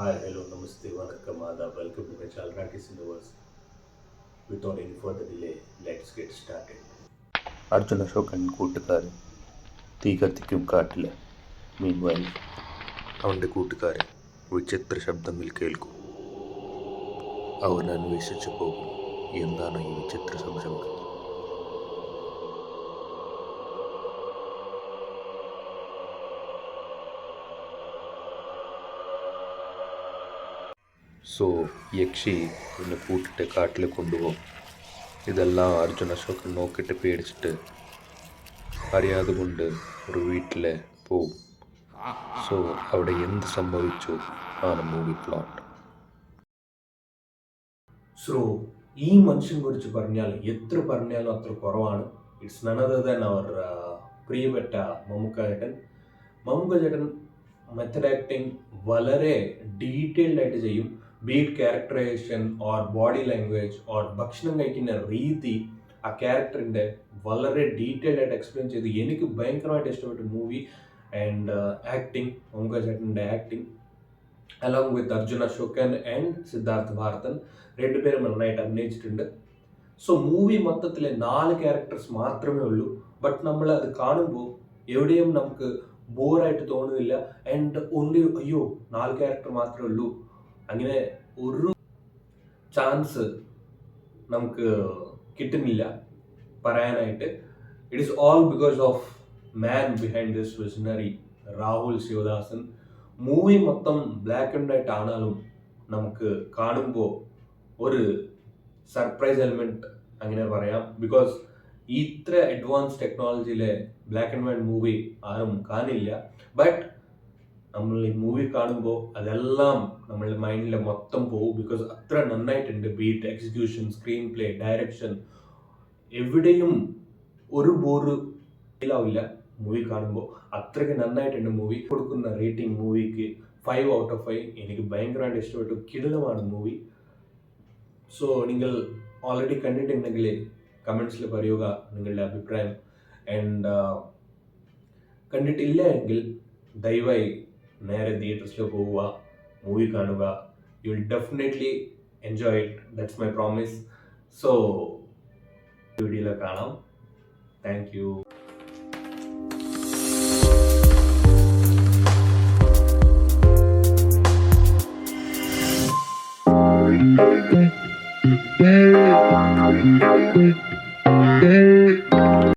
Hi, hello, namaste, vanakkam, adab, welcome to my channel Rakis Universe. Without any further delay, let's get started. Arjuna Ashokan കൂട്ടുകാരൻ തീ കത്തിക്കും കാട്ടില് മീൻവയൽ അവൻ്റെ കൂട്ടുകാരൻ വിചിത്ര ശബ്ദങ്ങൾ കേൾക്കും. അവൻ അന്വേഷിച്ചു പോകും, എന്താണ് ഈ വിചിത്ര ശബ്ദങ്ങൾ. സോ യക്ഷി എന്നെ കൂട്ടിട്ട് കാട്ടിൽ കൊണ്ടുപോകും. ഇതെല്ലാം അർജുൻ അശോകൻ നോക്കിയിട്ട് പേടിച്ചിട്ട് അറിയാതെ കൊണ്ട് ഒരു വീട്ടിൽ പോവും. സോ അവിടെ എന്ത് സംഭവിച്ചു ആണ് മൂവി പ്ലോട്ട്. സോ ഈ മനുഷ്യനെ കുറിച്ച് പറഞ്ഞാൽ എത്ര പറഞ്ഞാലും അത്ര കുറവാണ്. It's none other than our പ്രിയപ്പെട്ട മമ്മൂക്ക ചേട്ടൻ. മമ്മൂക്ക ചേട്ടൻ മെത്തഡ് ആക്ടിങ് വളരെ ഡീറ്റെയിൽഡ് ആയിട്ട് ചെയ്യും. Beat characterisation or body language or ഭക്ഷണം കഴിക്കുന്ന രീതി ആ ക്യാരക്ടറിൻ്റെ വളരെ ഡീറ്റെയിൽഡ് ആയിട്ട് എക്സ്പ്ലെയിൻ ചെയ്ത് എനിക്ക് ഭയങ്കരമായിട്ട് ഇഷ്ടപ്പെട്ട മൂവി. ആൻഡ് ആക്ടിങ്, മമ്മൂക്ക ചേട്ടൻ്റെ acting along with Arjun Ashokan and Siddharth Bharathan രണ്ടുപേരും നന്നായിട്ട് അഭിനയിച്ചിട്ടുണ്ട്. സോ മൂവി മൊത്തത്തിൽ 4 ക്യാരക്ടേഴ്സ് മാത്രമേ ഉള്ളൂ. ബട്ട് നമ്മൾ അത് കാണുമ്പോൾ എവിടെയും നമുക്ക് ബോറായിട്ട് തോന്നുന്നില്ല. ആൻഡ് ഓൺലി അയ്യോ 4 ക്യാരക്ടർ മാത്രമേ ഉള്ളൂ അങ്ങനെ ഒരു ചാൻസ് നമുക്ക് കിട്ടുന്നില്ല പറയാനായിട്ട്. It is all because of man behind this visionary Rahul Sivadasan. Movie മൊത്തം ബ്ലാക്ക് ആൻഡ് വൈറ്റ് ആണാലും നമുക്ക് കാണുമ്പോൾ ഒരു സർപ്രൈസ് എലിമെൻറ്റ് അങ്ങനെ പറയാം. ബിക്കോസ് ഇത്ര അഡ്വാൻസ് ടെക്നോളജിയിലെ ബ്ലാക്ക് ആൻഡ് വൈറ്റ് മൂവി ആരും കാണില്ല. ബട്ട് നമ്മൾ ഈ മൂവി കാണുമ്പോൾ അതെല്ലാം നമ്മളുടെ മൈൻഡിൽ മൊത്തം പോകും. ബിക്കോസ് അത്ര നന്നായിട്ടുണ്ട്. Beat, execution, screen play, direction, എവിടെയും ഒരു ബോറ് ഫീലാവില്ല മൂവി കാണുമ്പോൾ. അത്രയ്ക്ക് നന്നായിട്ടുണ്ട് മൂവി. കൊടുക്കുന്ന റേറ്റിംഗ് മൂവിക്ക് 5 out of 5. എനിക്ക് ഭയങ്കരമായിട്ട് ഇഷ്ടപ്പെട്ടു. കിടിലമാണ് മൂവി. സോ നിങ്ങൾ ഓൾറെഡി കണ്ടിട്ടുണ്ടെങ്കിൽ കമൻസിൽ പറയുക നിങ്ങളുടെ അഭിപ്രായം. ആൻഡ് കണ്ടിട്ടില്ല എങ്കിൽ ദയവായി നേരെ തിയേറ്റേഴ്സിൽ പോവുക, മൂവി കാണുക. You will definitely enjoy it. That's my promise. So വീഡിയോയിൽ കാണാം. Thank you. Hey.